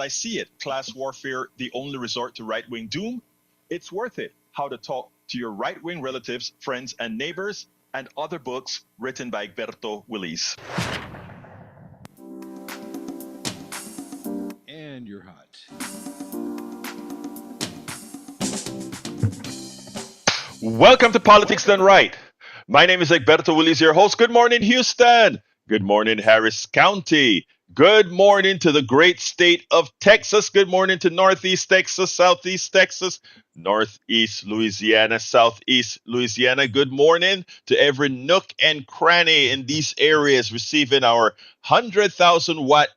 I see it. Class warfare, the only resort to right-wing doom. It's worth it. How to talk to your right-wing relatives, friends, and neighbors, and other books written by Egberto Willis. And you're hot. Welcome to Politics Done Right. My name is Egberto Willis, your host. Good morning, Houston. Good morning, Harris County. Good morning to the great state of Texas. Good morning to Northeast Texas, Southeast Texas, Northeast Louisiana, Southeast Louisiana. Good morning to every nook and cranny in these areas receiving our 100,000 watt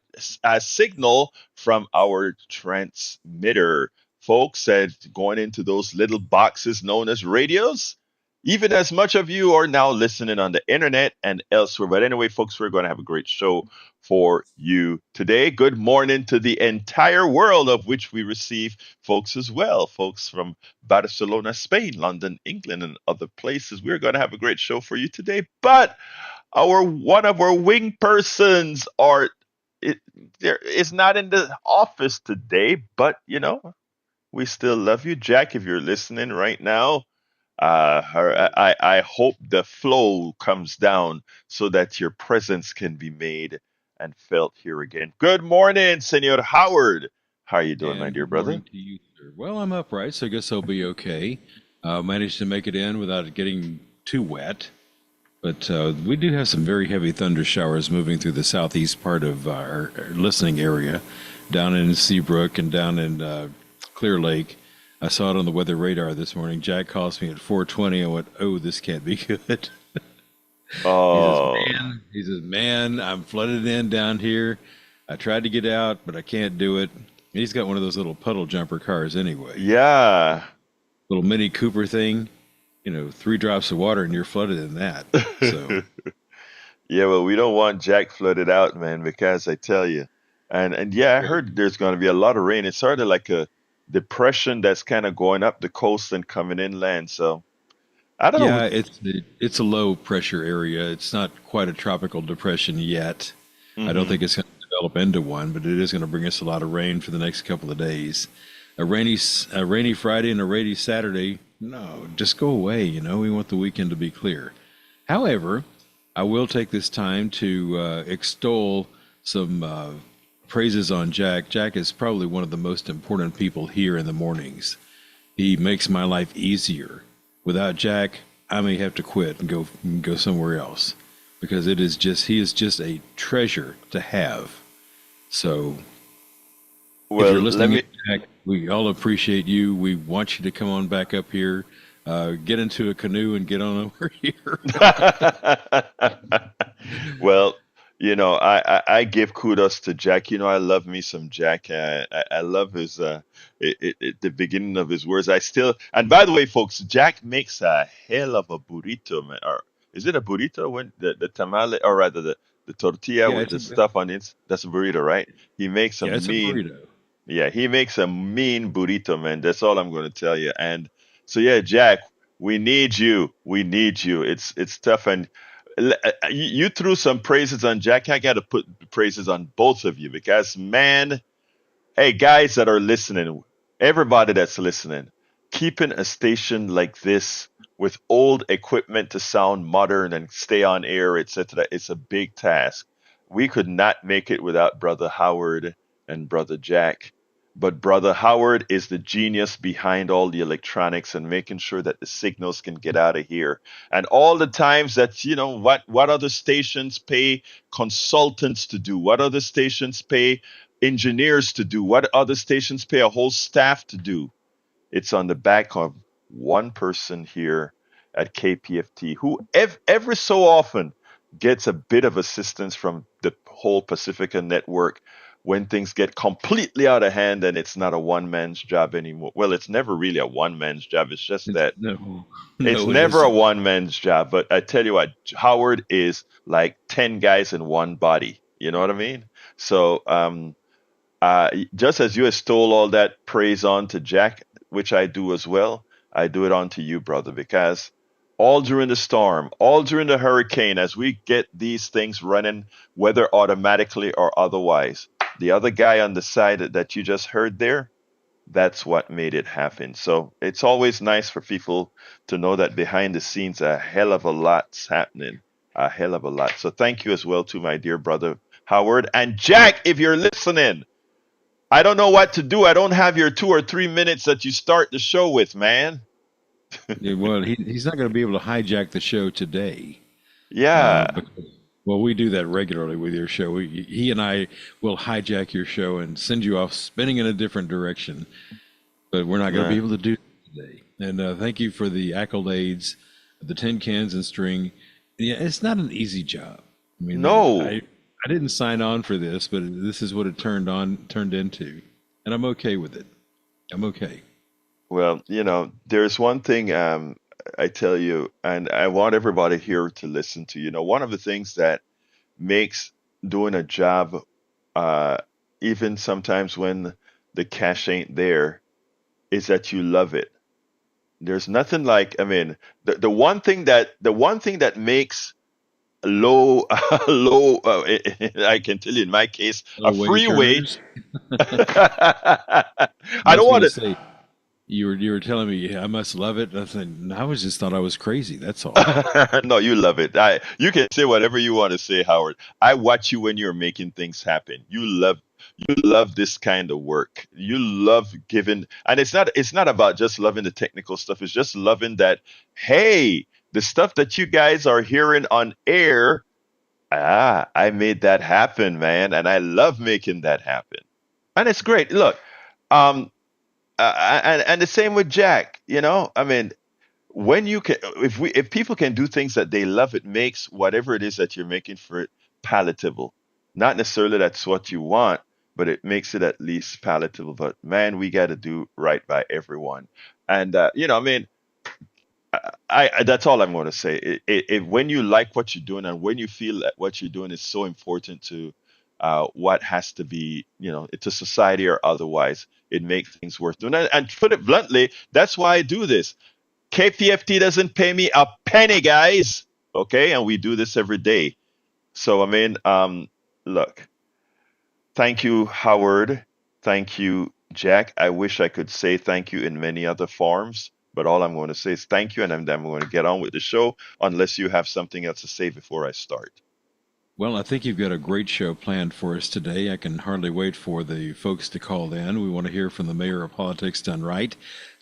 signal from our transmitter. Folks said going into those little boxes known as radios, even as much of you are now listening on the internet and elsewhere. But anyway, folks, we're going to have a great show for you today. Good morning to the entire world, of which we receive folks as well, folks from Barcelona, Spain, London, England, and other places. We're going to have a great show for you today. But one of our wing persons is not in the office today, but we still love you, Jack. If you're listening right now, I hope the flow comes down so that your presence can be made and felt here again. Good morning, Senor Howard. How are you doing, my dear brother? Good morning to you, sir. Well, I'm upright, so I guess I'll be okay. Managed to make it in without it getting too wet. But we do have some very heavy thunder showers moving through the southeast part of our listening area, down in Seabrook and down in Clear Lake. I saw it on the weather radar this morning. Jack calls me at 4:20. I went, "Oh, this can't be good." Oh, he says, "Man, I'm flooded in down here. I tried to get out, but I can't do it." He's got one of those little puddle jumper cars anyway. yeah. Little Mini Cooper thing. 3 drops of water and you're flooded in that. So Yeah, well, we don't want Jack flooded out, man, because I tell you. And yeah, I heard there's going to be a lot of rain. It's sort of like a depression that's kind of going up the coast and coming inland. So I don't know. yeah, it's a low pressure area. It's not quite a tropical depression yet. I don't Hmm. think it's going to develop into one, but it is going to bring us a lot of rain for the next couple of days. A rainy Friday and a rainy Saturday. No, just go away. We want the weekend to be clear. However, I will take this time to extol some praises on Jack. Jack is probably one of the most important people here in the mornings. He makes my life easier. Without Jack, I may have to quit and go somewhere else because he is just a treasure to have. So if Well, you're let listening, me. Jack, we all appreciate you. We want you to come on back up here, get into a canoe and get on over here. Well, I give kudos to Jack. I love me some Jack. I love his the beginning of his words. And by the way, folks, Jack makes a hell of a burrito, man. Or is it a burrito when the tamale, or rather the tortilla Yeah, with the stuff on it? That's a burrito, right? He makes a it's a mean. burrito. Yeah, he makes a mean burrito, man. That's all I'm going to tell you. And so, yeah, Jack, we need you. We need you. It's tough. And you threw some praises on Jack. I got to put praises on both of you because, man, hey, guys that are listening, everybody that's listening, keeping a station like this with old equipment to sound modern and stay on air, etc., it's a big task. We could not make it without Brother Howard and Brother Jack. But Brother Howard is the genius behind all the electronics and making sure that the signals can get out of here. And all the times that, what other stations pay consultants to do, what other stations pay engineers to do, what other stations pay a whole staff to do. It's on the back of one person here at KPFT who every so often gets a bit of assistance from the whole Pacifica network when things get completely out of hand and it's not a one man's job anymore. Well, it's never really a one man's job. It's just that No, it's no, it never a isn't. one man's job. But I tell you what, Howard is like 10 guys in one body. You know what I mean? So, just as you extol all that praise on to Jack, which I do as well, I do it on to you, brother, because all during the storm, all during the hurricane, as we get these things running, whether automatically or otherwise, The other guy on the side that you just heard there, that's what made it happen. So it's always nice for people to know that behind the scenes, a hell of a lot's happening. A hell of a lot. So thank you as well to my dear brother Howard. And Jack, if you're listening, I don't know what to do. I don't have your 2 or 3 minutes that you start the show with, man. Yeah, well, he's not going to be able to hijack the show today. Yeah. Because, well, we do that regularly with your show. He and I will hijack your show and send you off spinning in a different direction, but we're not going to be Yeah. able to do it today. And thank you for the accolades, the tin cans and string. Yeah, it's not an easy job. I mean, No. I didn't sign on for this, but this is what it turned into, and I'm okay with it. I'm okay. Well, there's one thing I tell you, and I want everybody here to listen to. One of the things that makes doing a job, uh, even sometimes when the cash ain't there, is that you love it. There's nothing like, I mean, the one thing that makes low low I can tell you in my case a Hello, wage freeway. earners. I I don't was going want to to. say you were telling me, yeah, I must love it. I said, "No, I was just thought I was crazy. That's all." No, you love it. You can say whatever you want to say, Howard. I watch you when you're making things happen. You love this kind of work. You love giving, and it's not about just loving the technical stuff. It's just loving that, hey, the stuff that you guys are hearing on air, I made that happen, man, and I love making that happen. And it's great. Look, um, and the same with Jack. I mean, when you can, if people can do things that they love, it makes whatever it is that you're making for it palatable. Not necessarily that's what you want, but it makes it at least palatable. But man, we got to do right by everyone. And I mean, that's all I'm going to say. When you like what you're doing and when you feel that what you're doing is so important to what has to be, to society or otherwise, it makes things worth doing. And put it bluntly, that's why I do this. KPFT doesn't pay me a penny, guys. Okay, and we do this every day. So I mean, look, thank you, Howard. Thank you, Jack. I wish I could say thank you in many other forms, but all I'm going to say is thank you, and I'm going to get on with the show unless you have something else to say before I start. Well, I think you've got a great show planned for us today. I can hardly wait for the folks to call in. We want to hear from the mayor of politics done right,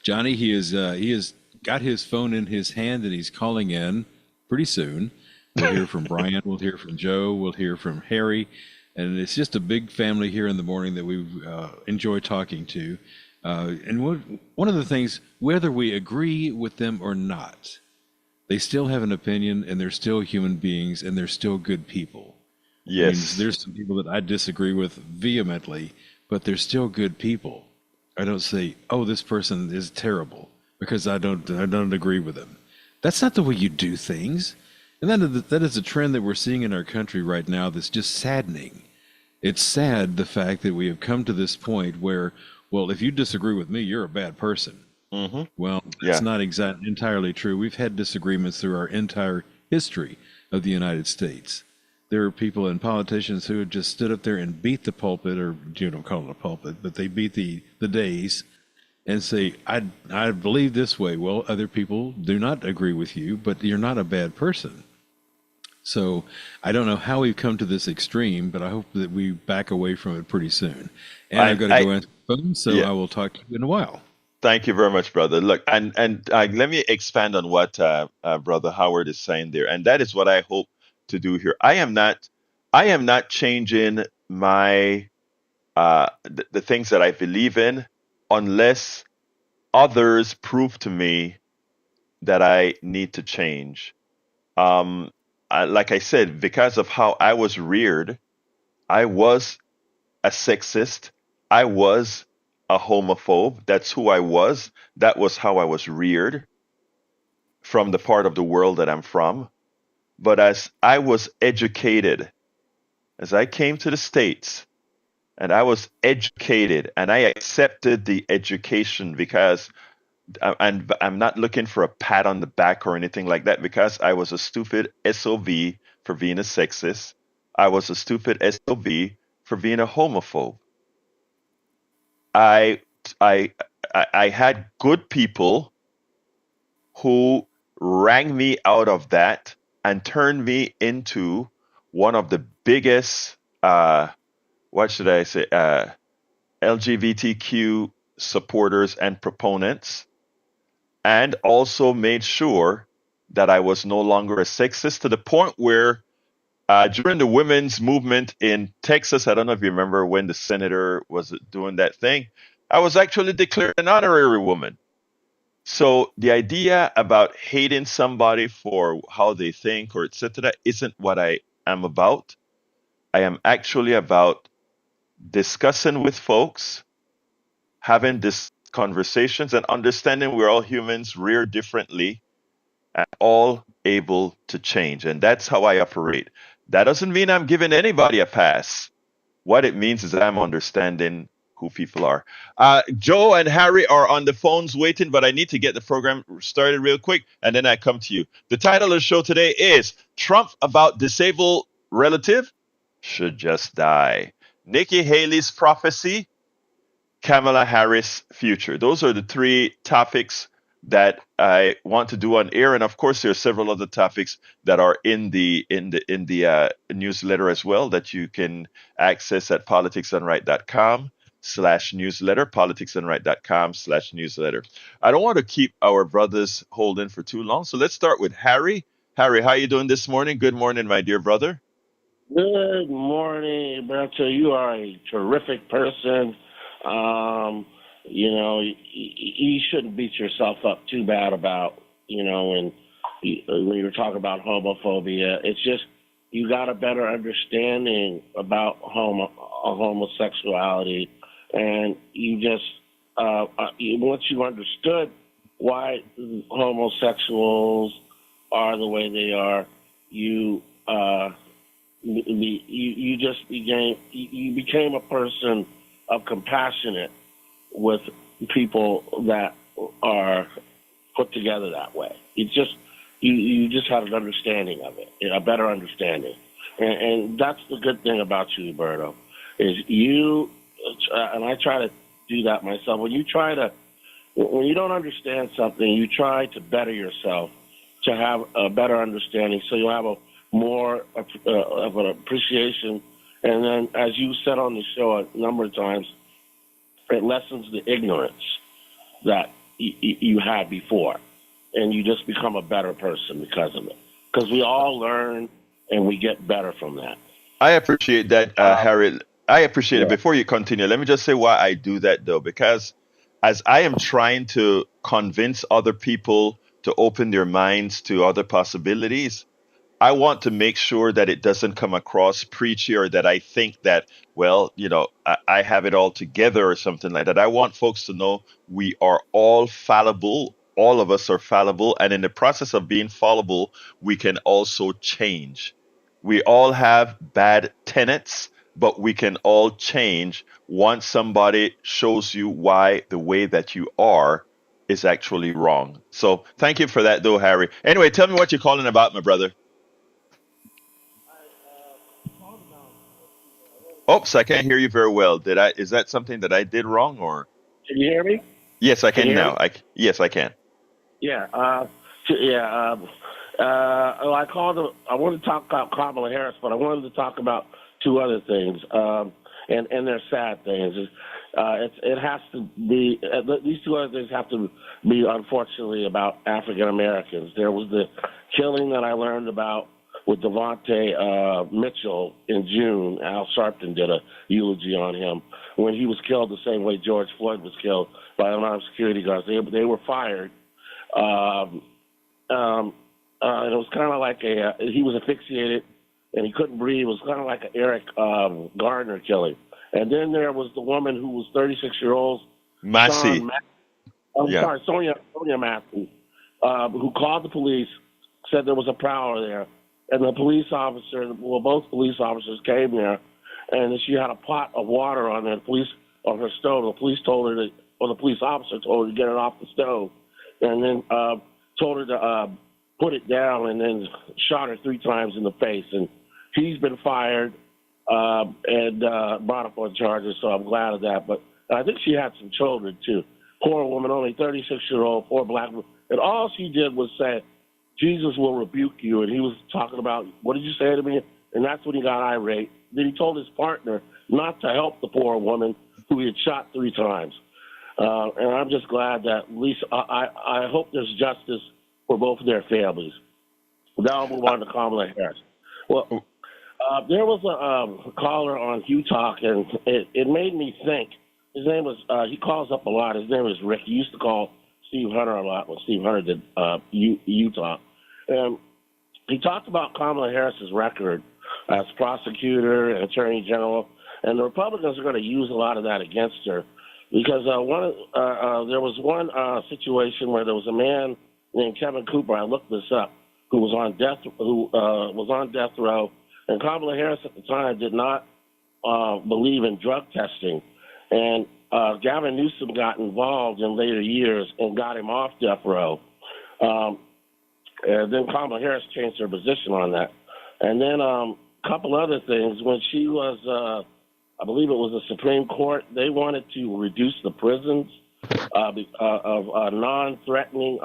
Johnny. He has got his phone in his hand and he's calling in pretty soon. We'll hear from Brian. We'll hear from Joe. We'll hear from Harry, and it's just a big family here in the morning that we enjoy talking to. One of the things, whether we agree with them or not, they still have an opinion and they're still human beings and they're still good people. I mean, Yes. there's some people that I disagree with vehemently, but they're still good people. I don't say, "Oh, this person is terrible," because I don't agree with them. That's not the way you do things. And that is a trend that we're seeing in our country right now that's just saddening. It's sad the fact that we have come to this point where, well, if you disagree with me, you're a bad person. Hmm. Well, that's Yeah. not entirely true. We've had disagreements through our entire history of the United States. There are people and politicians who have just stood up there and beat the pulpit, or you don't call it a pulpit, but they beat the days and say, I believe this way. Well, other people do not agree with you, but you're not a bad person. So I don't know how we've come to this extreme, but I hope that we back away from it pretty soon. And I've I, got to I, go answer the phone, so yeah. I will talk to you in a while. Thank you very much, brother. Look, and let me expand on what brother Howard is saying there, and that is what I hope to do here. I am not changing the things that I believe in unless others prove to me that I need to change. Like I said, because of how I was reared, I was a sexist. I was a homophobe. That's who I was. That was how I was reared from the part of the world that I'm from. But as I was educated, as I came to the States and I was educated and I accepted the education because and I'm not looking for a pat on the back or anything like that because I was a stupid SOB for being a sexist. I was a stupid SOB for being a homophobe. I I I had good people who rang me out of that and turned me into one of the biggest what should I say LGBTQ supporters and proponents, and also made sure that I was no longer a sexist, to the point where during the women's movement in Texas, I don't know if you remember when the senator was doing that thing, I was actually declared an honorary woman. So the idea about hating somebody for how they think or etc. isn't what I am about. I am actually about discussing with folks, having this conversations, and understanding we're all humans, reared differently, and all able to change. And that's how I operate. That doesn't mean I'm giving anybody a pass. What it means is I'm understanding who people are. Joe and Harry are on the phones waiting, but I need to get the program started real quick, and then I come to you. The title of the show today is Trump About Disabled Relative Should Just Die. Nikki Haley's Prophecy, Kamala Harris future. Those are the three topics that I want to do on air, and of course, there are several other topics that are in the newsletter as well that you can access at politicsandright.com/newsletter. Politicsandright.com/newsletter. I don't want to keep our brothers holding for too long, so let's start with Harry. Harry, how are you doing this morning? Good morning, my dear brother. Good morning, Berto. You are a terrific person. You shouldn't beat yourself up too bad about, when you're talking about homophobia. It's just you got a better understanding about homosexuality, and once you understood why homosexuals are the way they are, you became a person of compassionate with people that are put together that way. You just had an understanding of it, a better understanding, and that's the good thing about you, Berto, is you. And I try to do that myself. When you don't understand something, you try to better yourself to have a better understanding, so you'll have a more of an appreciation. And then, as you said on the show a number of times, it lessens the ignorance that you had before, and you just become a better person because of it. Because we all learn and we get better from that. I appreciate that, Harry. I appreciate it. Yeah. Before you continue, let me just say why I do that, though, because as I am trying to convince other people to open their minds to other possibilities, I want to make sure that it doesn't come across preachy, or that I think that, well, I have it all together or something like that. I want folks to know we are all fallible. All of us are fallible. And in the process of being fallible, we can also change. We all have bad tenets, but we can all change once somebody shows you why the way that you are is actually wrong. So thank you for that, though, Harry. Anyway, tell me what you're calling about, my brother. Oops, I can't hear you very well. Is that something that I did wrong, or? Can you hear me? Yes, I Can you can hear now. me? Yes, I can. Yeah. Yeah. I called. I wanted to talk about Kamala Harris, but I wanted to talk about two other things, and they're sad things. It has to be. These two other things have to be, unfortunately, about African Americans. There was the killing that I learned about with Devontae Mitchell in June. Al Sharpton did a eulogy on him when he was killed the same way George Floyd was killed by unarmed security guards. They were fired. Um, and it was kind of like he was asphyxiated and he couldn't breathe. It was kind of like an Eric Garner killing. And then there was the woman who was 36-year-old Massey. Yeah. Sonia Matthew, who called the police, said there was a prowler there. And the police officer, both police officers came there, and she had a pot of water on her stove. The police told her the police officer told her to get it off the stove, and then told her to put it down, and then shot her 3 times in the face. And he's been fired. and brought up on charges. So I'm glad of that. But I think she had some children too. Poor woman, only 36-year-old, poor black woman, and all she did was say, "Jesus will rebuke you." And he was talking about, "What did you say to me?" And that's when he got irate. Then he told his partner not to help the poor woman who he had shot 3 times. And I'm just glad that at least I hope there's justice for both of their families. Now I'll move on to Kamala Harris. Well, there was a caller on Hugh Talk, and it made me think. His name was, he calls up a lot. His name is Rick. He used to call Steve Hunter a lot when Steve Hunter did Utah. And he talked about Kamala Harris's record as prosecutor and attorney general, and the Republicans are going to use a lot of that against her because there was one situation where there was a man named Kevin Cooper. I looked this up, who was on death row, and Kamala Harris at the time did not believe in drug testing, and Gavin Newsom got involved in later years and got him off death row. And then Kamala Harris changed her position on that. And then a couple other things. When she was, I believe it was the Supreme Court, they wanted to reduce the prisons of non-threatening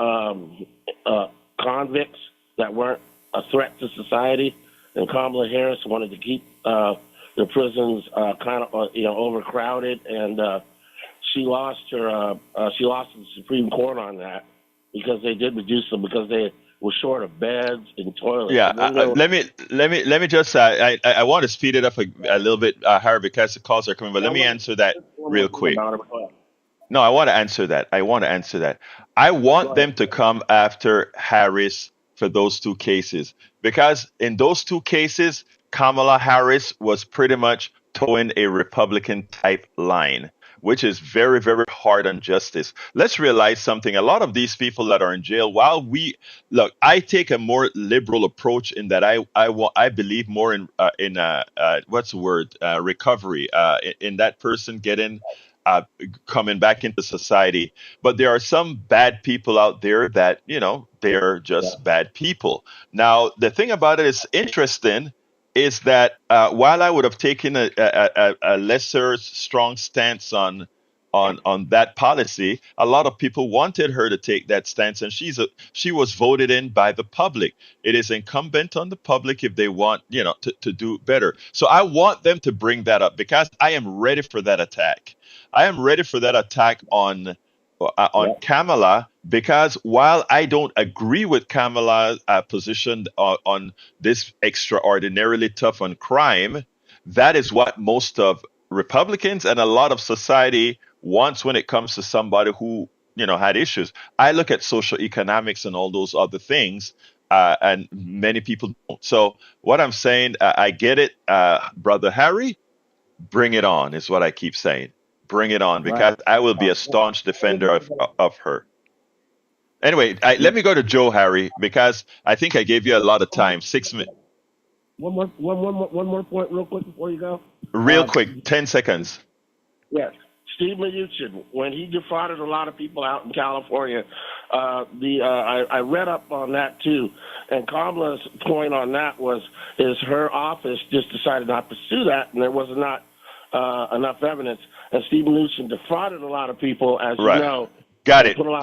convicts that weren't a threat to society. And Kamala Harris wanted to keep the prisons kind of overcrowded, and she lost to the Supreme Court on that because they did reduce them because they were short of beds and toilets. Yeah, let me just I want to speed it up a little bit, Harry, because the calls are coming. But let me answer that real quick. No, I want to answer that. I want them to come after Harris for those 2 cases because in those 2 cases, Kamala Harris was pretty much towing a Republican type line, which is very, very hard on justice. Let's realize something. A lot of these people that are in jail, I take a more liberal approach in that I believe more in what's the word, recovery, in that person getting coming back into society. But there are some bad people out there that they're just bad people. Now the thing about it is interesting is that while I would have taken a lesser strong stance on that policy, a lot of people wanted her to take that stance, and she was voted in by the public. It is incumbent on the public if they want to do better. So I want them to bring that up because I am ready for that attack. I am ready for that attack on Kamala, because while I don't agree with Kamala's position on this extraordinarily tough on crime, that is what most of Republicans and a lot of society wants when it comes to somebody who had issues. I look at social economics and all those other things, and many people don't. So what I'm saying, I get it, brother Harry. Bring it on is what I keep saying. Bring it on, because I will be a staunch defender of her. Anyway, let me go to Joe, Harry, because I think I gave you a lot of time. 6 minutes. One more point, real quick, before you go. Real quick, 10 seconds. Yes, Steve Mnuchin, when he defrauded a lot of people out in California, I read up on that too, and Kamala's point on that is her office just decided not to pursue that, and there was not enough evidence. And Steve Mnuchin defrauded a lot of people, as you know. Got it. I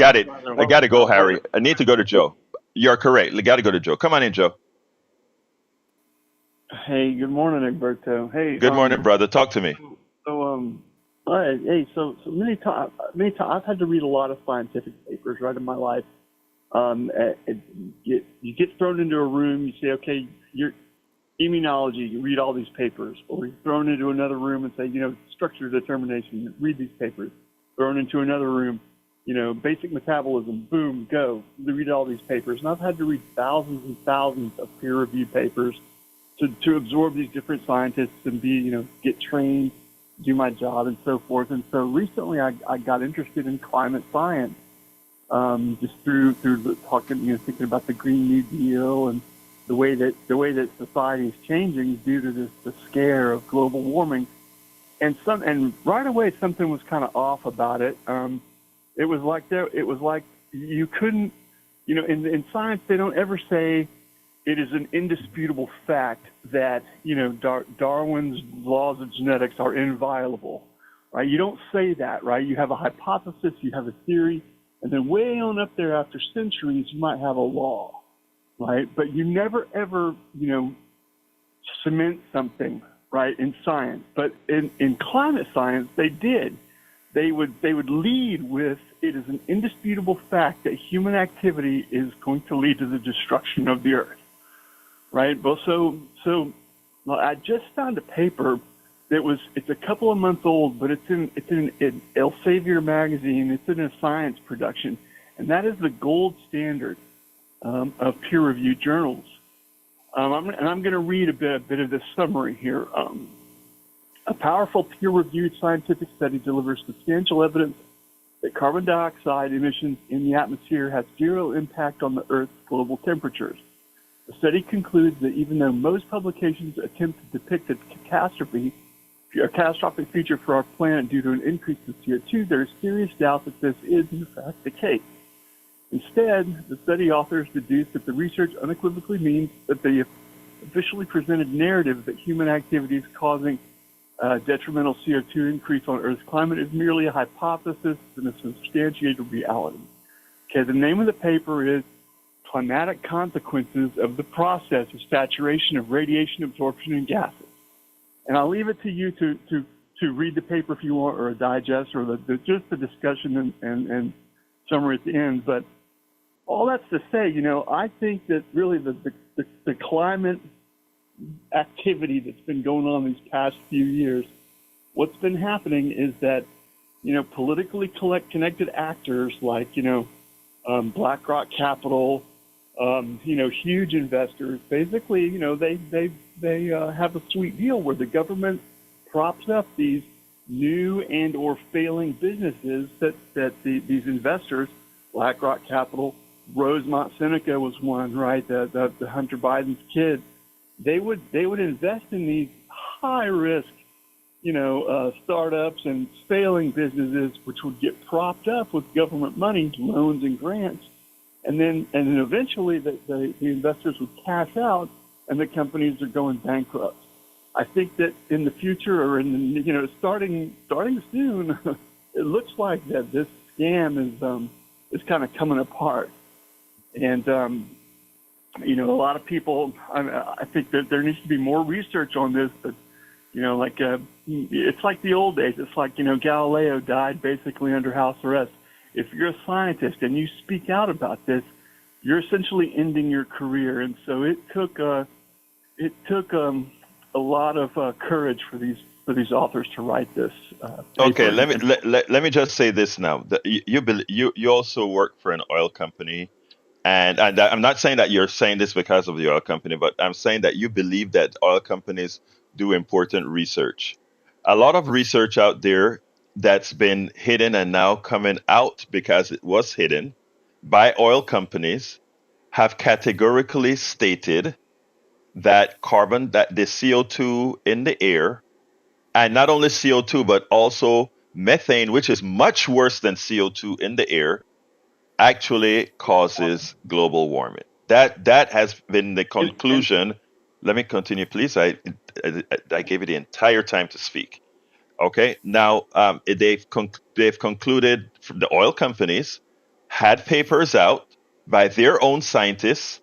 got to go, Harry. I need to go to Joe. You're correct. I got to go to Joe. Come on in, Joe. Hey, good morning, Egberto. Hey, good morning, brother. Talk to me. So, all right. Hey, so many times I've had to read a lot of scientific papers, right, in my life. You get thrown into a room. You say, okay, you're immunology. You read all these papers, or you're thrown into another room and say, structure determination. Read these papers. Thrown into another room, basic metabolism. Boom, go. Read all these papers, and I've had to read thousands and thousands of peer-reviewed papers to absorb these different scientists and get trained, do my job, and so forth. And so recently I got interested in climate science, just through the talking, thinking about the Green New Deal and the way that society is changing due to the scare of global warming. And right away something was kind of off about it. It was like you couldn't, in science they don't ever say it is an indisputable fact that, Darwin's laws of genetics are inviolable, right? You don't say that, right? You have a hypothesis, you have a theory, and then way on up there after centuries, you might have a law, right? But you never ever, cement something, right, in science. But in climate science, they did. They would lead with, it is an indisputable fact that human activity is going to lead to the destruction of the earth, right? Well, well, I just found a paper it's a couple of months old, but it's in Elsevier magazine. It's in a science production, and that is the gold standard of peer-reviewed journals. I'm going to read a bit of this summary here. A powerful peer-reviewed scientific study delivers substantial evidence that carbon dioxide emissions in the atmosphere have zero impact on the Earth's global temperatures. The study concludes that even though most publications attempt to depict a catastrophic future for our planet due to an increase in CO2, there is serious doubt that this is in fact the case. Instead, the study authors deduce that the research unequivocally means that the officially presented narrative that human activity is causing detrimental CO2 increase on Earth's climate is merely a hypothesis and a substantiated reality. Okay, the name of the paper is Climatic Consequences of the Process of Saturation of Radiation Absorption in Gases. And I'll leave it to you to read the paper if you want, or a digest, or just the discussion and summary at the end. But all that's to say, I think that really the climate activity that's been going on these past few years, what's been happening is that, politically connected actors like, BlackRock Capital, huge investors, basically, they have a sweet deal where the government props up these new and or failing businesses that these investors, BlackRock Capital, Rosemont Seneca was one, right? The Hunter Biden's kid. They would invest in these high risk, startups and failing businesses, which would get propped up with government money, loans and grants, and then eventually the investors would cash out, and the companies are going bankrupt. I think that in the future, or starting soon, it looks like that this scam is kind of coming apart. And, a lot of people, I think that there needs to be more research on this, but, it's like the old days. It's like, Galileo died basically under house arrest. If you're a scientist and you speak out about this, you're essentially ending your career. And so it took a lot of courage for these authors to write this. Okay, paper. let me just say this now. You also work for an oil company. And I'm not saying that you're saying this because of the oil company, but I'm saying that you believe that oil companies do important research. A lot of research out there that's been hidden and now coming out because it was hidden by oil companies have categorically stated that that the CO2 in the air, and not only CO2, but also methane, which is much worse than CO2 in the air, actually causes global warming. That has been the conclusion. Let me continue, please. I gave you the entire time to speak. Okay. Now they've concluded from the oil companies had papers out by their own scientists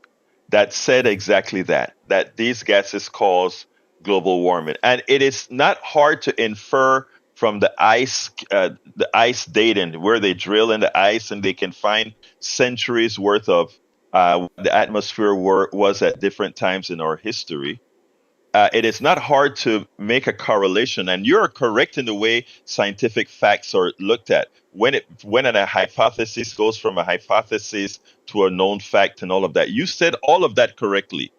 that said exactly that these gases cause global warming, and it is not hard to infer from the ice dating, where they drill in the ice and they can find centuries worth of the atmosphere was at different times in our history. It is not hard to make a correlation, and you're correct in the way scientific facts are looked at. When a hypothesis goes from a hypothesis to a known fact and all of that, you said all of that correctly.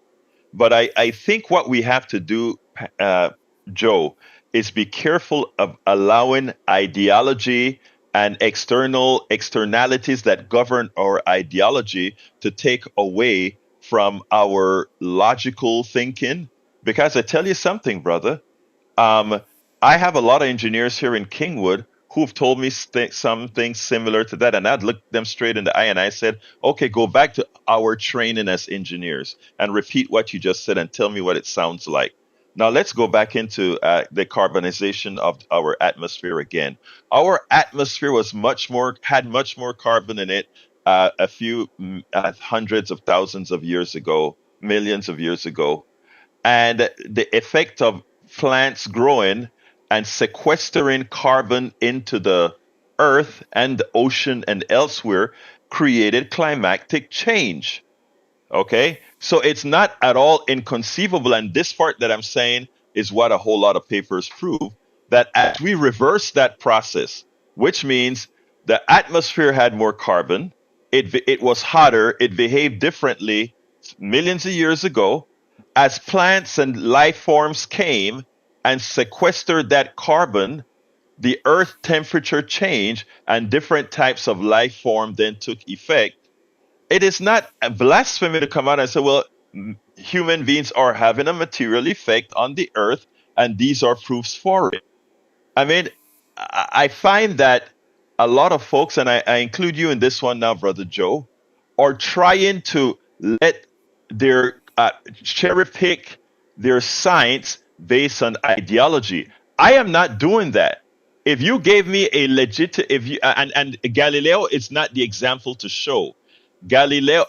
But I think what we have to do, uh, Joe, is be careful of allowing ideology and externalities that govern our ideology to take away from our logical thinking. Because I tell you something, brother, um, I have a lot of engineers here in Kingwood who've told me something similar to that, and I'd look them straight in the eye and I said, okay, go back to our training as engineers and repeat what you just said and tell me what it sounds like. Now let's go back into the carbonization of our atmosphere again. Our atmosphere had much more carbon in it a few hundreds of thousands of years ago, millions of years ago, and the effect of plants growing and sequestering carbon into the earth and the ocean and elsewhere created climatic change. Okay. So it's not at all inconceivable. And this part that I'm saying is what a whole lot of papers prove, that as we reverse that process, which means the atmosphere had more carbon, it was hotter, it behaved differently millions of years ago. As plants and life forms came and sequestered that carbon, the earth temperature changed and different types of life form then took effect. It is not a blasphemy to come out and say, well, human beings are having a material effect on the earth, and these are proofs for it. I mean, I find that a lot of folks, and I include you in this one now, Brother Joe, are trying to let their cherry pick their science based on ideology. I am not doing that. If you gave me a legit, if you and Galileo is not the example to show. Galileo,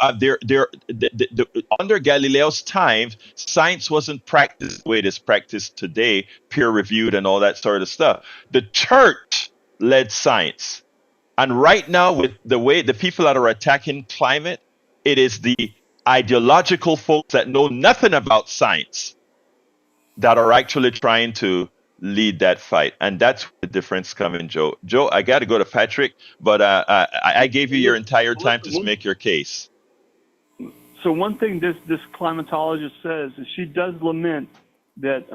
under Galileo's time, science wasn't practiced the way it is practiced today, peer reviewed and all that sort of stuff. The church led science. And right now, with the way the people that are attacking climate, it is the ideological folks that know nothing about science that are actually trying to lead that fight. And that's where the difference comes in, Joe. Joe, I got to go to Patrick, but I gave you your entire time to make your case. So one thing this climatologist says is she does lament that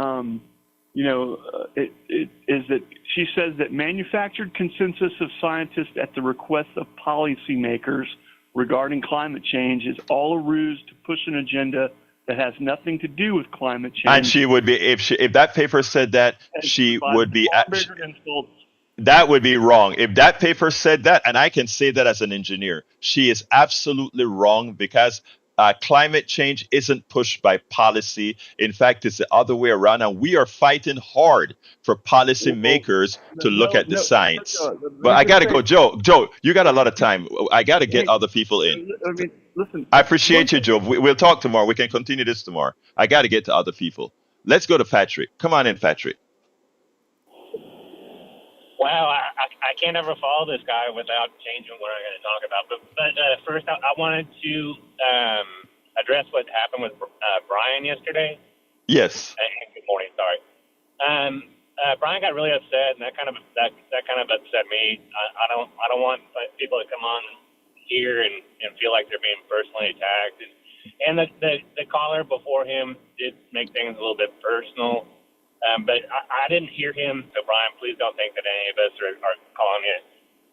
it is that she says that manufactured consensus of scientists at the request of policymakers regarding climate change is all a ruse to push an agenda that has nothing to do with climate change. And she would be, if that paper said that, she would be that would be wrong. If that paper said that, and I can say that as an engineer, she is absolutely wrong, because climate change isn't pushed by policy. In fact, it's the other way around, and we are fighting hard for policymakers to look at the science. But I got to go, Joe. Joe, you got a lot of time. I got to get other people in. I mean, listen. I appreciate you, Joe. We'll talk tomorrow. We can continue this tomorrow. I got to get to other people. Let's go to Patrick. Come on in, Patrick. Wow, I can't ever follow this guy without changing what I'm going to talk about. But first, I wanted to address what happened with Brian yesterday. Yes. Good morning. Sorry. Brian got really upset, and that kind of upset me. I don't want people to come on here and feel like they're being personally attacked. And the caller before him did make things a little bit personal. But I didn't hear him. So Brian, please don't think that any of us are calling it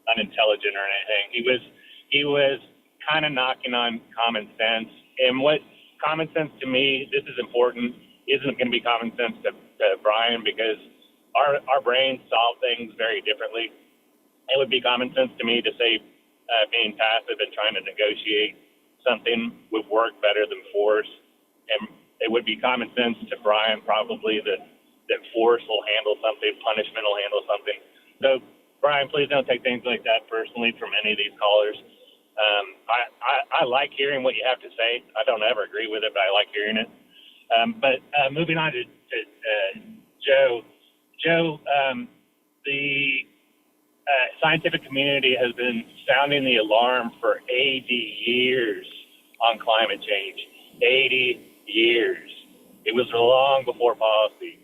unintelligent or anything. He was kind of knocking on common sense. And what common sense to me, this is important, isn't going to be common sense to Brian, because our brains solve things very differently. It would be common sense to me to say being passive and trying to negotiate something would work better than force. And it would be common sense to Brian probably that force will handle something, punishment will handle something. So, Brian, please don't take things like that personally from any of these callers. I like hearing what you have to say. I don't ever agree with it, but I like hearing it. But moving on to Joe. Joe, the scientific community has been sounding the alarm for 80 years on climate change. 80 years. It was long before policy.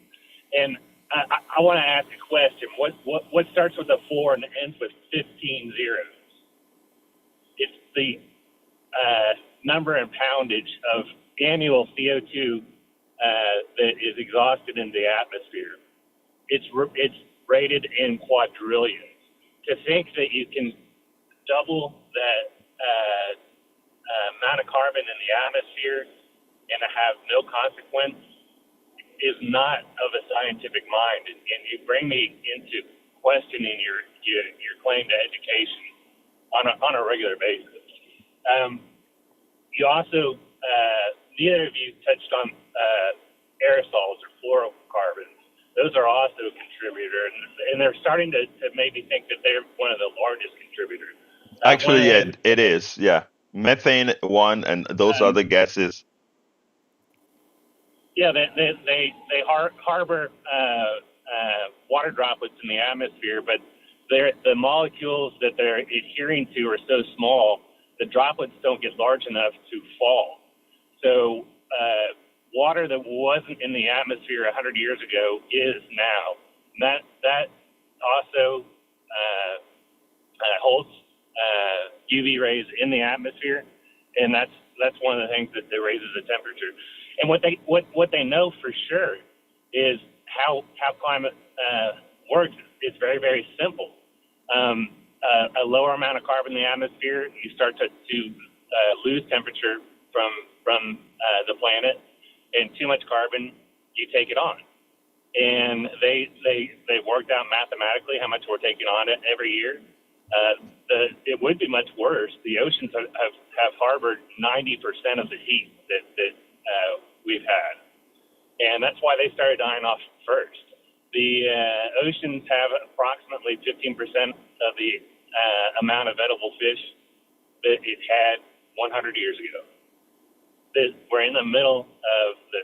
And I want to ask a question. What starts with a 4 and ends with 15 zeros? It's the number and poundage of annual CO2 that is exhausted in the atmosphere. It's rated in quadrillions. To think that you can double that amount of carbon in the atmosphere and have no consequence is not of a scientific mind. And you bring me into questioning your claim to education on a regular basis. You also, neither of you touched on aerosols or fluorocarbons. Those are also a contributor, and they're starting to maybe think that they're one of the largest contributors. Actually, yeah, it is. Yeah, methane one, and those other gases. Yeah, they harbor water droplets in the atmosphere, but the molecules that they're adhering to are so small, the droplets don't get large enough to fall. So water that wasn't in the atmosphere 100 years ago is now. And that also holds UV rays in the atmosphere, and that's one of the things that raises the temperature. And what they know for sure is how climate works. It's very, very simple. A lower amount of carbon in the atmosphere, you start to lose temperature from the planet, and too much carbon, you take it on. And they worked out mathematically how much we're taking on it every year. It would be much worse. The oceans have harbored 90% of the heat that we've had, and that's why they started dying off first. The oceans have approximately 15% of the amount of edible fish that it had 100 years ago. We're in the middle of the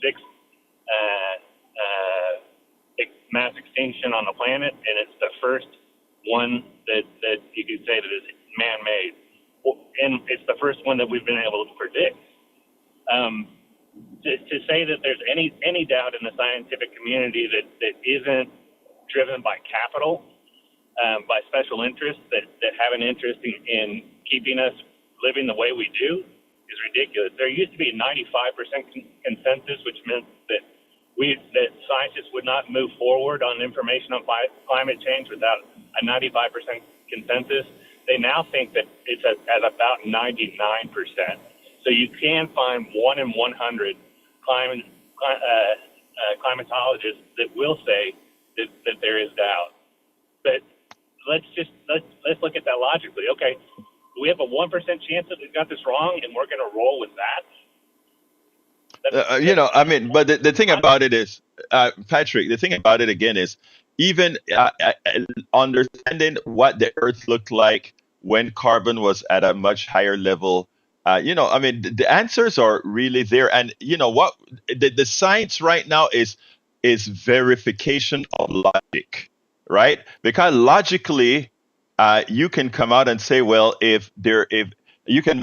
sixth mass extinction on the planet, and it's the first one that you could say that is man-made, and it's the first one that we've been able to predict. To say that there's any doubt in the scientific community that isn't driven by capital, by special interests that have an interest in keeping us living the way we do is ridiculous. There used to be a 95% consensus, which meant that scientists would not move forward on information on climate change without a 95% consensus. They now think that it's at about 99%. So you can find 1 in 100 climatologists that will say that there is doubt. But let's look at that logically. Okay, we have a 1% chance that we've got this wrong, and we're going to roll with that. But the thing about it is, Patrick, the thing about it again is, even understanding what the Earth looked like when carbon was at a much higher level, the answers are really there. And you know what? The science right now is verification of logic, right? Because logically, you can come out and say, well, if you can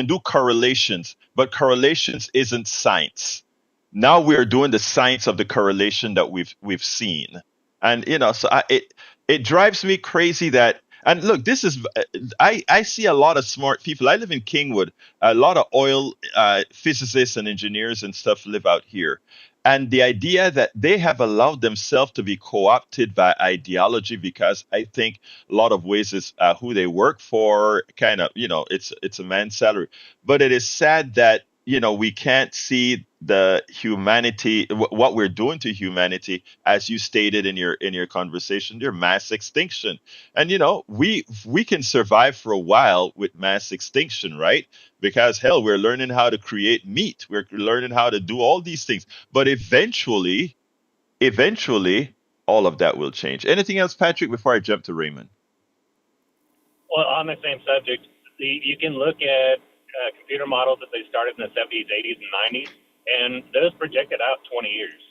do correlations, but correlations isn't science. Now we're doing the science of the correlation that we've seen, and it drives me crazy that. And look, this is I see a lot of smart people. I live in Kingwood. A lot of oil physicists and engineers and stuff live out here. And the idea that they have allowed themselves to be co-opted by ideology, because I think a lot of ways is who they work for, kind of, it's a man's salary. But it is sad that, we can't see the humanity, what we're doing to humanity, as you stated in your conversation, their mass extinction. And, we can survive for a while with mass extinction, right? Because hell, we're learning how to create meat. We're learning how to do all these things. But eventually, all of that will change. Anything else, Patrick, before I jump to Raymond? Well, on the same subject, you can look at computer models that they started in the 70s, 80s, and 90s, and those projected out 20 years.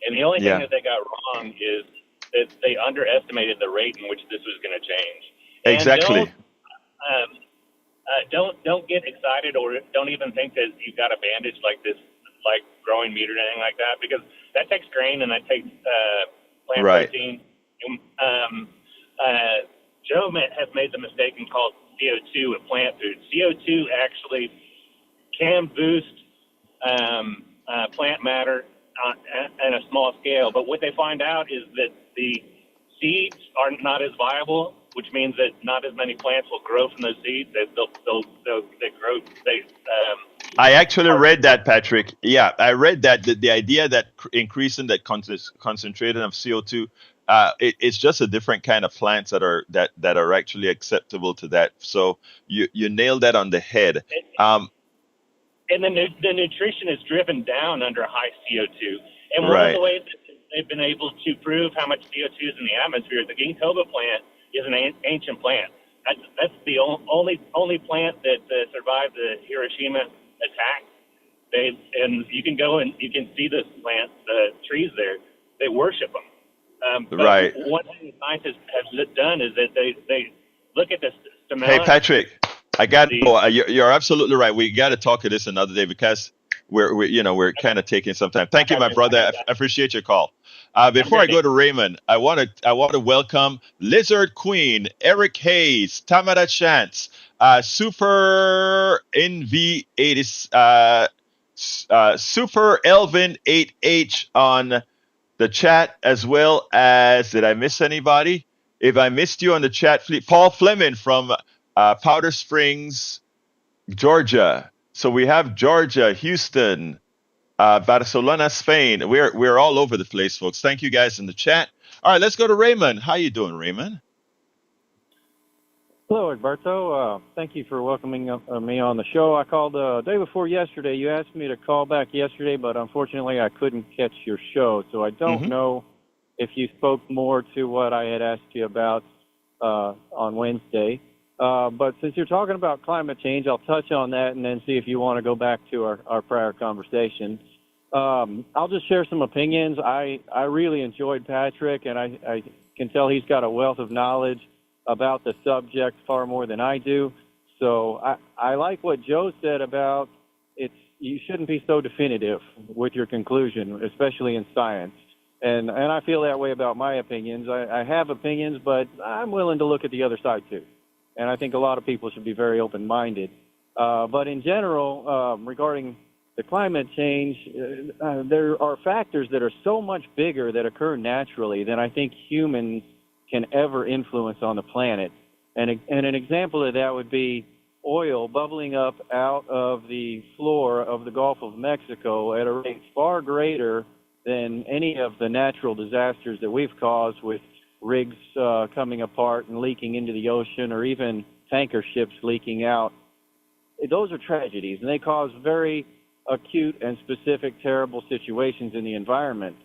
And the only thing that they got wrong is that they underestimated the rate in which this was going to change. Exactly. And don't get excited, or don't even think that you've got a bandage like this, like growing meat or anything like that, because that takes grain and that takes plant protein. Joe has made the mistake and called CO2 a plant food. CO2 actually can boost plant matter on a small scale, but what they find out is that the seeds are not as viable, which means that not as many plants will grow from those seeds. I actually read that, Patrick. Yeah, I read that the idea that increasing that concentration of CO2 it's just a different kind of plants that are actually acceptable to that. So you nailed that on the head. Um, And the nutrition is driven down under high CO2. And one of right. the ways that they've been able to prove how much CO2 is in the atmosphere, the ginkgo plant is an ancient plant. That's the only plant that survived the Hiroshima attack. And you can go and you can see the plants, the trees there. They worship them. But Right. one thing the scientists have done is that they look at the Hey, stamina. Patrick, I got to go. You're absolutely right. We got to talk to this another day because we're kind of taking some time. Thank you, my brother. I appreciate your call. Before I go to Raymond, I want to welcome Lizard Queen, Eric Hayes, Tamara Chance, Super NV80, Super Elvin 8H on the chat, as well as, did I miss anybody? If I missed you on the chat, Paul Fleming from Powder Springs, Georgia. So we have Georgia, Houston, Barcelona, Spain. We're all over the place, folks. Thank you guys in the chat. All right, let's go to Raymond. How you doing, Raymond? Hello, Egberto. Thank you for welcoming me on the show. I called day before yesterday. You asked me to call back yesterday, but unfortunately I couldn't catch your show, so I don't know if you spoke more to what I had asked you about on Wednesday. But since you're talking about climate change, I'll touch on that and then see if you want to go back to our prior conversation. I'll just share some opinions. I really enjoyed Patrick, and I can tell he's got a wealth of knowledge about the subject far more than I do. So I like what Joe said about you shouldn't be so definitive with your conclusion, especially in science. And I feel that way about my opinions. I have opinions, but I'm willing to look at the other side too. And I think a lot of people should be very open-minded. But in general, regarding the climate change, there are factors that are so much bigger that occur naturally than I think humans can ever influence on the planet. And an example of that would be oil bubbling up out of the floor of the Gulf of Mexico at a rate far greater than any of the natural disasters that we've caused, with rigs coming apart and leaking into the ocean, or even tanker ships leaking out. Those are tragedies, and they cause very acute and specific terrible situations in the environment.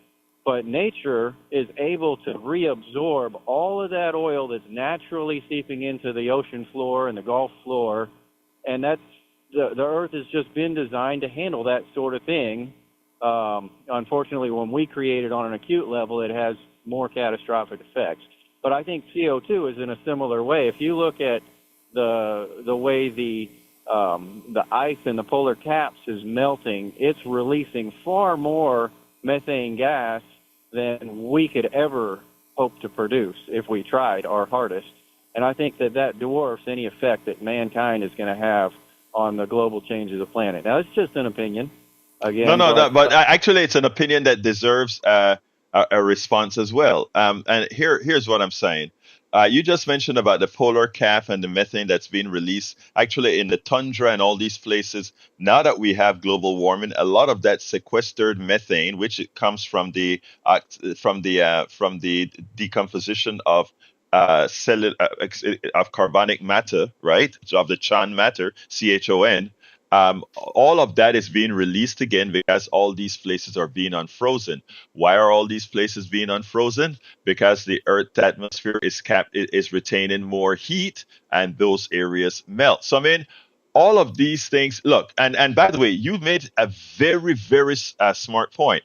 But nature is able to reabsorb all of that oil that's naturally seeping into the ocean floor and the Gulf floor, and that's the Earth has just been designed to handle that sort of thing. Unfortunately, when we create it on an acute level, it has more catastrophic effects. But I think CO2 is in a similar way. If you look at the way the ice in the polar caps is melting, it's releasing far more methane gas than we could ever hope to produce if we tried our hardest. And I think that dwarfs any effect that mankind is going to have on the global change of the planet. Now, it's just an opinion. Again, No, but actually, it's an opinion that deserves a response as well. And here's what I'm saying. You just mentioned about the polar cap and the methane that's being released. Actually, in the tundra and all these places, now that we have global warming, a lot of that sequestered methane, which it comes from the decomposition of of carbonic matter, right? So of the Chan matter, CHON. All of that is being released again because all these places are being unfrozen. Why are all these places being unfrozen? Because the Earth's atmosphere is retaining more heat, and those areas melt. So I mean, all of these things. Look, and by the way, you made a very very smart point.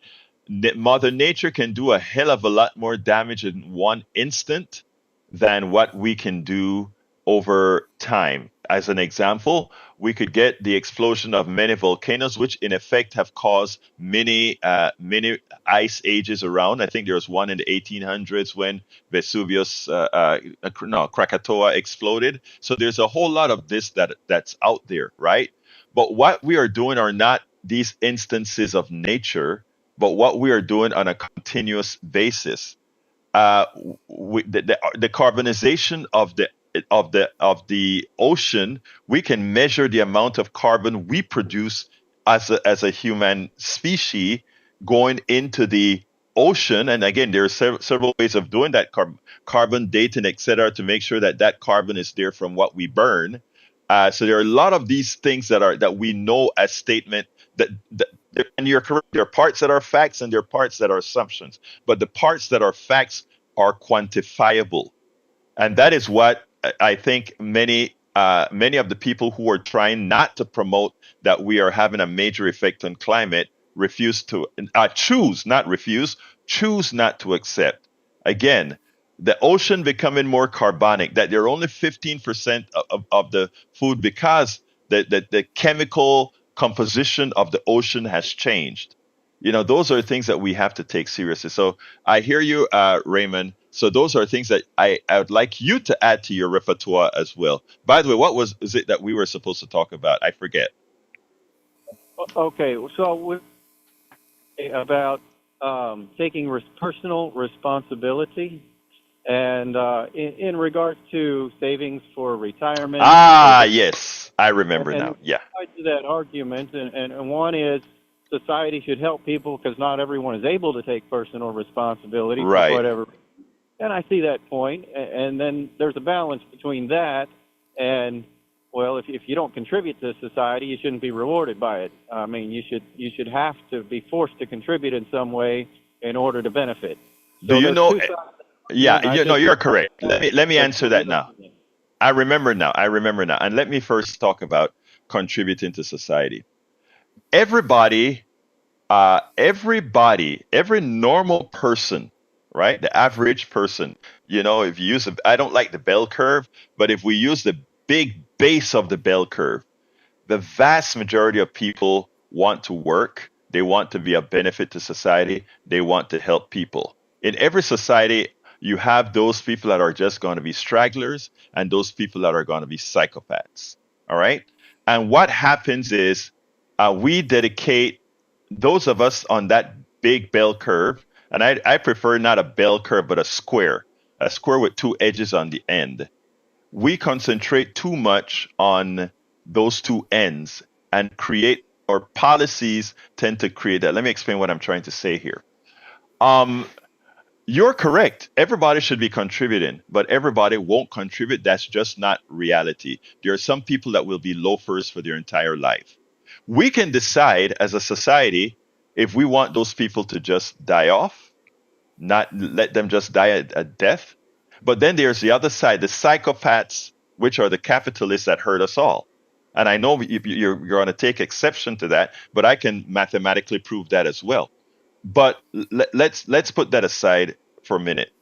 Mother Nature can do a hell of a lot more damage in one instant than what we can do over time. As an example, we could get the explosion of many volcanoes, which in effect have caused many ice ages around. I think there was one in the 1800s when Krakatoa exploded. So there's a whole lot of this that's out there, right? But what we are doing are not these instances of nature, but what we are doing on a continuous basis. uh, the carbonization of the ocean, we can measure the amount of carbon we produce as a human species going into the ocean, and again, there are several ways of doing that, carbon dating, etc., to make sure that that carbon is there from what we burn. So there are a lot of these things that we know as statement that and you're correct. There are parts that are facts and there are parts that are assumptions. But the parts that are facts are quantifiable, and that is what I think many of the people who are trying not to promote that we are having a major effect on climate refuse to choose, not refuse, choose not to accept. Again, the ocean becoming more carbonic, that they're only 15% of the food because the chemical composition of the ocean has changed. Those are things that we have to take seriously. So I hear you, Raymond. So those are things that I would like you to add to your repertoire as well. By the way, what is it that we were supposed to talk about? I forget. Okay, so about taking personal responsibility, and in regards to savings for retirement. Yes, I remember now. Yeah. To that argument, and one is society should help people because not everyone is able to take personal responsibility Right. for whatever. And I see that point, and then there's a balance between that and, well, if you don't contribute to society, you shouldn't be rewarded by it. I mean, you should have to be forced to contribute in some way in order to benefit. Do you know? Yeah, you're correct. Let me answer that now. I remember now. And let me first talk about contributing to society. Everybody, every normal person, right? The average person, if you use I don't like the bell curve, but if we use the big base of the bell curve, the vast majority of people want to work. They want to be a benefit to society. They want to help people. In every society, you have those people that are just going to be stragglers and those people that are going to be psychopaths. All right. And what happens is we dedicate those of us on that big bell curve. And I prefer not a bell curve, but a square with two edges on the end. We concentrate too much on those two ends and create, or policies tend to create that. Let me explain what I'm trying to say here. You're correct. Everybody should be contributing, but everybody won't contribute. That's just not reality. There are some people that will be loafers for their entire life. We can decide as a society if we want those people to just die off, not let them just die at death. But then there's the other side, the psychopaths, which are the capitalists that hurt us all. And I know you're going to take exception to that, but I can mathematically prove that as well. But let's put that aside for a minute.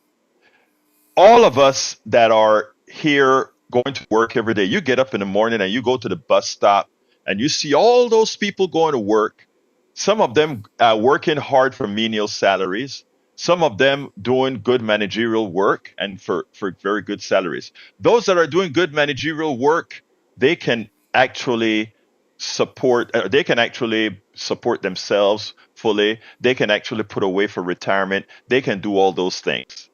All of us that are here going to work every day, you get up in the morning and you go to the bus stop and you see all those people going to work. Some of them working hard for menial salaries. Some of them doing good managerial work and for very good salaries. Those that are doing good managerial work, they can actually support themselves fully. They can actually put away for retirement. They can do all those things.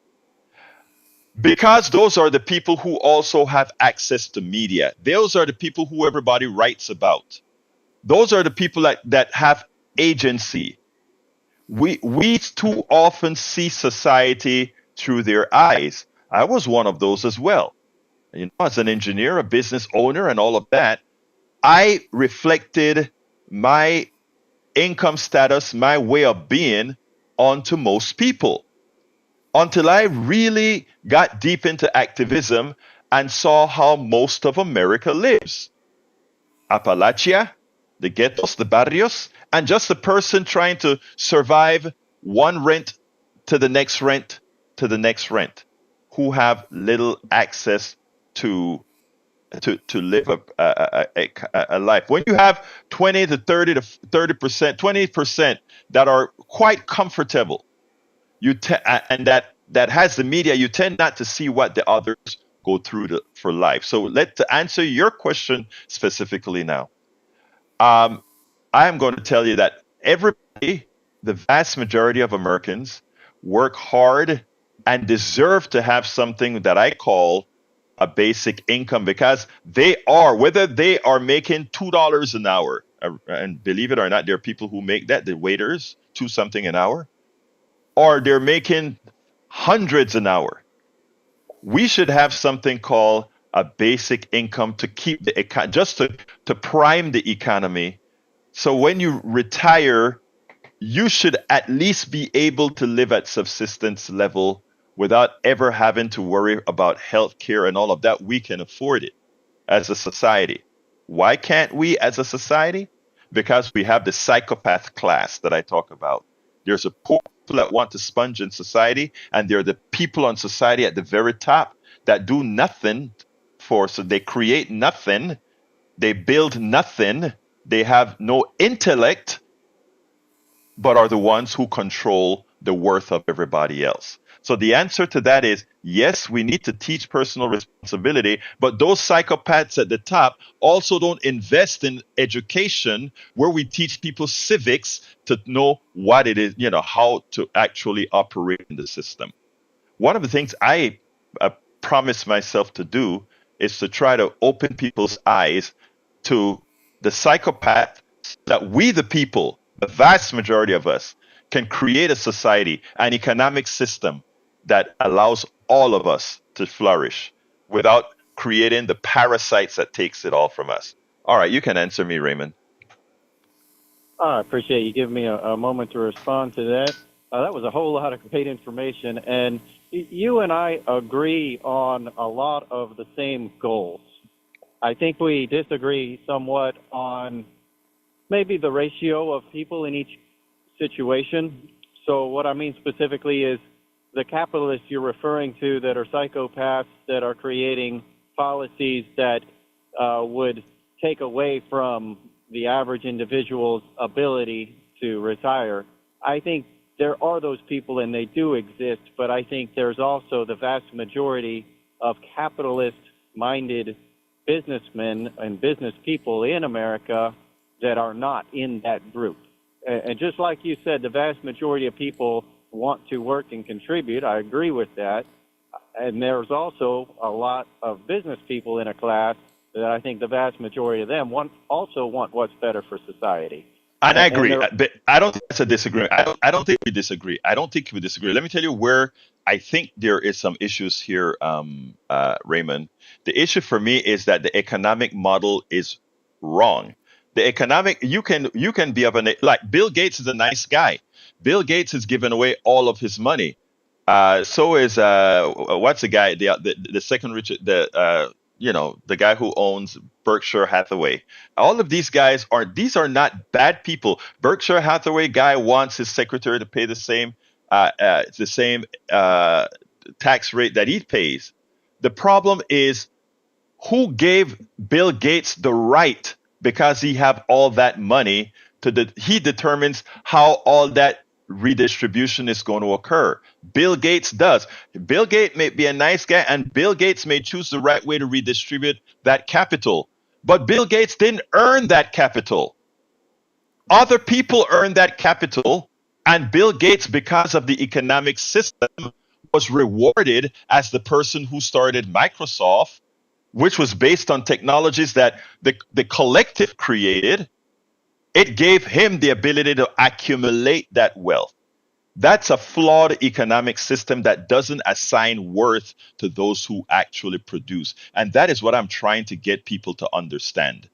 Because those are the people who also have access to media. Those are the people who everybody writes about. Those are the people that have agency. We too often see society through their eyes. I was one of those as well. As an engineer, a business owner, and all of that, I reflected my income status, my way of being onto most people until I really got deep into activism and saw how most of America lives. Appalachia, the ghettos, the barrios, and just the person trying to survive one rent to the next rent to the next rent, who have little access to live a life. When you have 20 to 30%, 20% that are quite comfortable, and that has the media, you tend not to see what the others go through for life. So to answer your question specifically now, I am going to tell you that everybody, the vast majority of Americans, work hard and deserve to have something that I call a basic income, because whether they are making $2 an hour, and believe it or not, there are people who make that, the waiters, 2 something an hour. or they're making hundreds an hour. We should have something called a basic income to keep just to prime the economy. So when you retire, you should at least be able to live at subsistence level without ever having to worry about health care and all of that. We can afford it as a society. Why can't we as a society? Because we have the psychopath class that I talk about. There's a poor people that want to sponge in society, and there are the people on society at the very top that do nothing so they create nothing, they build nothing, they have no intellect, but are the ones who control the worth of everybody else. So the answer to that is yes, we need to teach personal responsibility, but those psychopaths at the top also don't invest in education where we teach people civics to know what it is, how to actually operate in the system. One of the things I promise myself to do is to try to open people's eyes to the psychopath that we, the people, the vast majority of us, can create a society, an economic system that allows all of us to flourish without creating the parasites that takes it all from us. All right, you can answer me, Raymond. I appreciate you giving me a moment to respond to that. That was a whole lot of great information, and you and I agree on a lot of the same goals. I think we disagree somewhat on maybe the ratio of people in each situation. So what I mean specifically is the capitalists you're referring to that are psychopaths that are creating policies that would take away from the average individual's ability to retire. I think there are those people and they do exist, but I think there's also the vast majority of capitalist-minded businessmen and business people in America that are not in that group. And just like you said, the vast majority of people want to work and contribute. I agree with that. And there's also a lot of business people in a class that I think the vast majority of them also want what's better for society. And I agree, but I don't think that's a disagreement. I don't think we disagree. I don't think we disagree. Let me tell you where I think there is some issues here, Raymond. The issue for me is that the economic model is wrong. You can be of like Bill Gates is a nice guy. Bill Gates has given away all of his money. So is what's the guy the second richest the guy who owns Berkshire Hathaway. All of these guys are not bad people. Berkshire Hathaway guy wants his secretary to pay the same tax rate that he pays. The problem is who gave Bill Gates the right, because he have all that money he determines how all that redistribution is going to occur. Bill Gates does. Bill Gates may be a nice guy, and Bill Gates may choose the right way to redistribute that capital. But Bill Gates didn't earn that capital. Other people earned that capital, and Bill Gates, because of the economic system, was rewarded as the person who started Microsoft, which was based on technologies that the collective created. It gave him the ability to accumulate that wealth. That's a flawed economic system that doesn't assign worth to those who actually produce. And that is what I'm trying to get people to understand.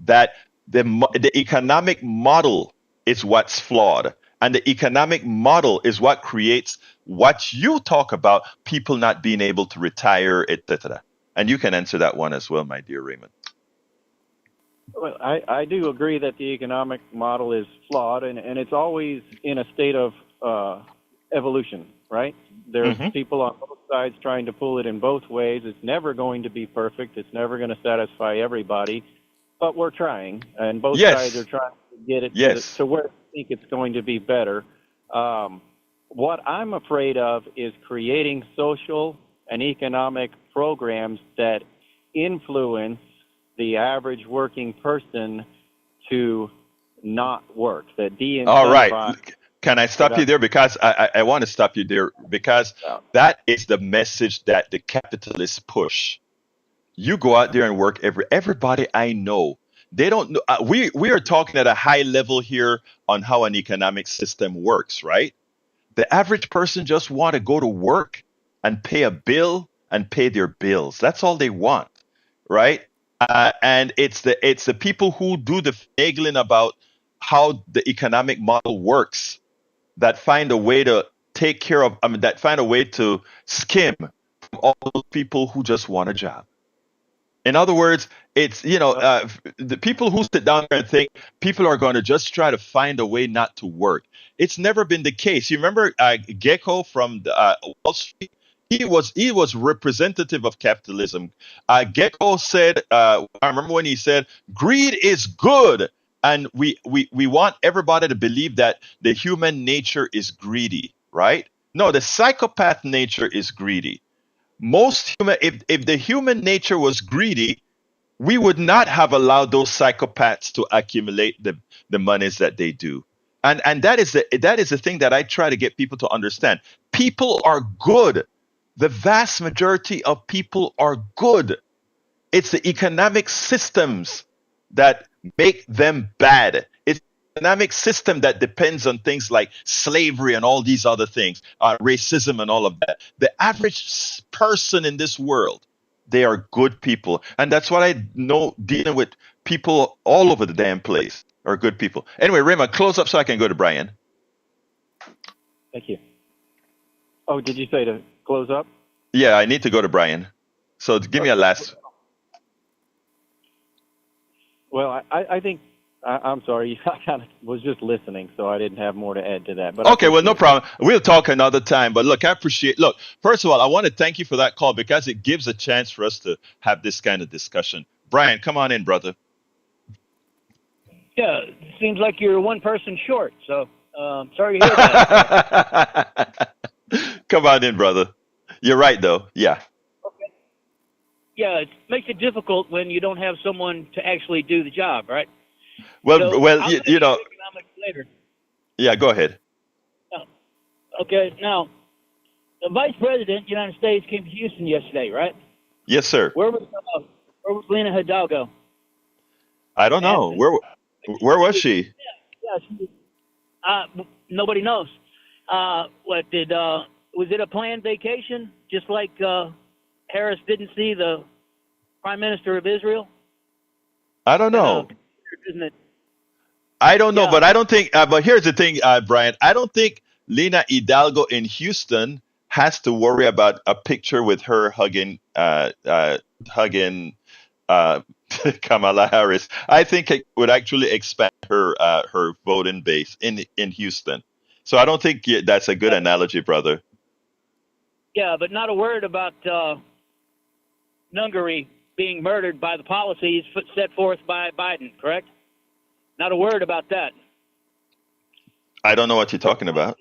That the economic model is what's flawed. And the economic model is what creates what you talk about, people not being able to retire, etc. And you can answer that one as well, my dear Raymond. Well, I do agree that the economic model is flawed, and it's always in a state of evolution, right? There's people on both sides trying to pull it in both ways. It's never going to be perfect. It's never going to satisfy everybody, but we're trying, and both sides are trying to get it to where they think it's going to be better. What I'm afraid of is creating social and economic programs that influence the average working person to not work, that de-incentivize. All right. Can I stop you there? Because I want to stop you there because that is the message that the capitalists push. You go out there and work everybody I know. They don't know. We are talking at a high level here on how an economic system works, right? The average person just want to go to work and pay a bill and pay their bills. That's all they want, right? And it's the people who do the finagling about how the economic model works that find a way to take care of. I mean, that find a way to skim from all those people who just want a job. In other words, it's the people who sit down there and think people are going to just try to find a way not to work. It's never been the case. You remember Gecko from Wall Street? He was representative of capitalism. Gecko said, I remember when he said, "Greed is good," and we want everybody to believe that the human nature is greedy, right? No, the psychopath nature is greedy. If the human nature was greedy, we would not have allowed those psychopaths to accumulate the monies that they do. And that is the thing that I try to get people to understand. People are good. The vast majority of people are good. It's the economic systems that make them bad. It's the economic system that depends on things like slavery and all these other things, racism and all of that. The average person in this world, they are good people. And that's what I know dealing with people all over the damn place are good people. Anyway, Raymond, close up so I can go to Brian. Thank you. Oh, did you say to close up? Yeah, I need to go to Brian. So give me a last. Well, I think I'm sorry. I kind of was just listening, so I didn't have more to add to that. But Okay, well, no problem. We'll talk another time. But look, I appreciate. Look, first of all, I want to thank you for that call because it gives a chance for us to have this kind of discussion. Brian, come on in, brother. Yeah, seems like you're one person short. So sorry to hear that. Come on in, brother. You're right, though. Yeah. Okay. Yeah, it makes it difficult when you don't have someone to actually do the job, right? Well, So well, I'll you, get you into know. economics later. Yeah, go ahead. Okay, now the vice president of the United States came to Houston yesterday, right? Yes, sir. Where was Lena Hidalgo? I don't know. Where was she? Nobody knows. Was it a planned vacation, just like Harris didn't see the Prime Minister of Israel? I don't know. Isn't it? I don't know, Yeah. but I don't think. But here's the thing, Brian. I don't think Lena Hidalgo in Houston has to worry about a picture with her hugging uh, Kamala Harris. I think it would actually expand her voting base in Houston. So I don't think that's a good analogy, brother. Yeah, but not a word about Nungary being murdered by the policies set forth by Biden, correct? Not a word about that. I don't know what you're talking about.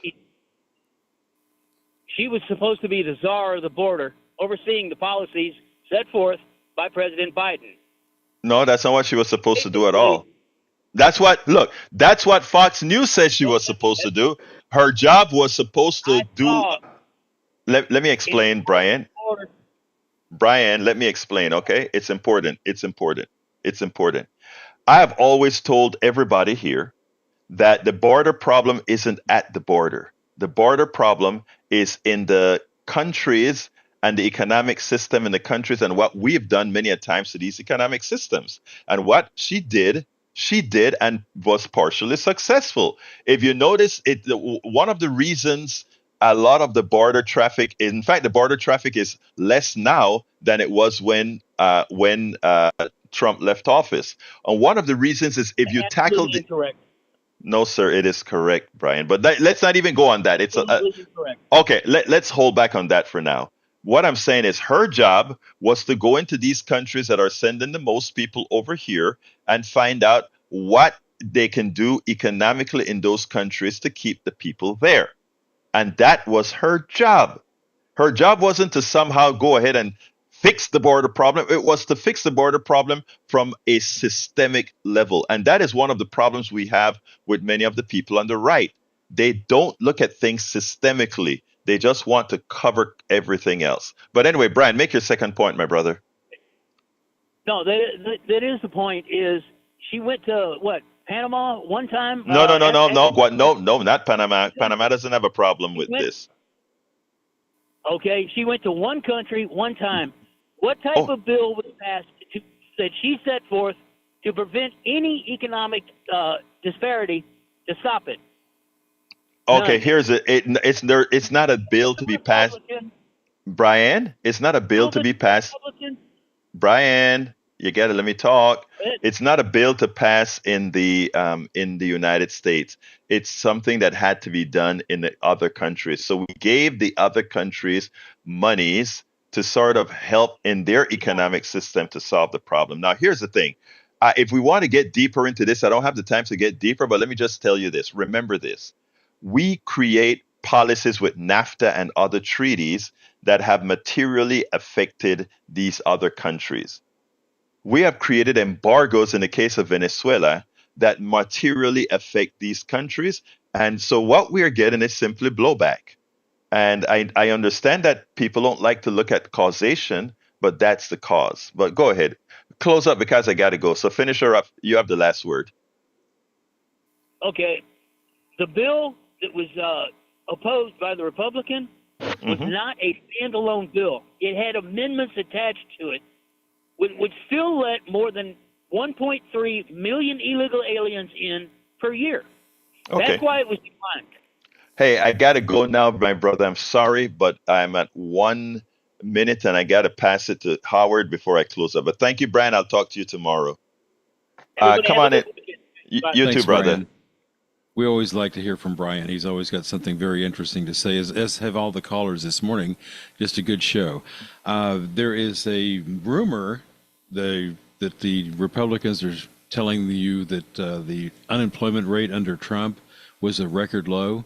She was supposed to be the czar of the border, overseeing the policies set forth by President Biden. No, that's not what she was supposed to do at all. That's what Fox News says she was supposed to do. Her job was supposed to do. Let me explain, Brian. Brian, let me explain, okay? It's important. It's important. It's important. I have always told everybody here that the border problem isn't at the border. The border problem is in the countries and the economic system in the countries and what we've done many a times to these economic systems. And what she did and was partially successful. If you notice, one of the reasons a lot of the border traffic, in fact, the border traffic is less now than it was when Trump left office. And one of the reasons is if you tackle the. Incorrect. No, sir, it is correct, Brian. But let's not even go on that. It's Incorrect. okay. Let's hold back on that for now. What I'm saying is her job was to go into these countries that are sending the most people over here and find out what they can do economically in those countries to keep the people there. And that was her job. Her job wasn't to somehow go ahead and fix the border problem. It was to fix the border problem from a systemic level. And that is one of the problems we have with many of the people on the right. They don't look at things systemically. They just want to cover everything else. But anyway, Brian, make your second point, my brother. No, that is the point. Is she went to Panama one time. No, no, no, no, no, no, not Panama. Panama doesn't have a problem with this. Okay, she went to one country one time. What type Oh, of bill was passed that she set forth to prevent any economic disparity to stop it? okay. None. Here's it. It's not a bill Was to the be passed, Republican? Brian. It's not a bill Was to it be the passed. Republican? Brian, you got to let me talk. It, It's not a bill to pass in the United States. It's something that had to be done in the other countries. So we gave the other countries monies to sort of help in their economic system to solve the problem. Now, here's the thing. If we want to get deeper into this, I don't have the time to get deeper, but let me just tell you this. Remember this. We create policies with NAFTA and other treaties that have materially affected these other countries. We have created embargoes in the case of Venezuela that materially affect these countries. And so what we are getting is simply blowback. And I understand that people don't like to look at causation, but that's the cause. But go ahead, close up because I got to go. So finish her up. You have the last word. okay, the bill that was opposed by the Republican was Hmm. not a standalone bill. It had amendments attached to it, which would still let more than 1.3 million illegal aliens in per year. That's Okay. why it was declined. Hey, I got to go now, my brother. I'm sorry, but I'm at 1 minute and I got to pass it to Howard before I close up. But thank you, Brian. I'll talk to you tomorrow. Everybody Come have a on in. good weekend. Bye. You too, Thanks, brother. Brian. We always like to hear from Brian. He's always got something very interesting to say, as have all the callers this morning. Just a good show. There is a rumor that the Republicans are telling you that the unemployment rate under Trump was a record low.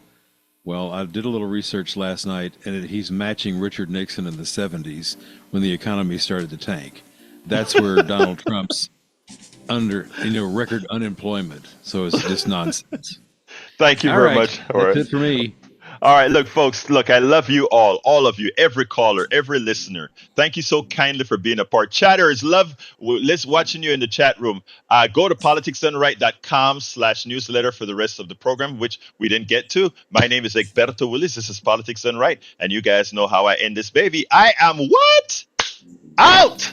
Well, I did a little research last night, and he's matching Richard Nixon in the 70s when the economy started to tank. That's where Donald Trump's record unemployment. So it's just nonsense. Thank you All very right. much. That's it for me. All right, look, folks, look, I love you all of you, every caller, every listener. Thank you so kindly for being a part. Chatters, love watching you in the chat room. Go to politicsdoneright.com/newsletter for the rest of the program, which we didn't get to. My name is Egberto Willis. This is Politics Done Right. And you guys know how I end this baby. I am what? Out!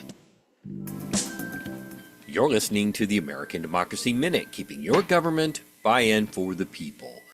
You're listening to the American Democracy Minute, keeping your government by and for the people.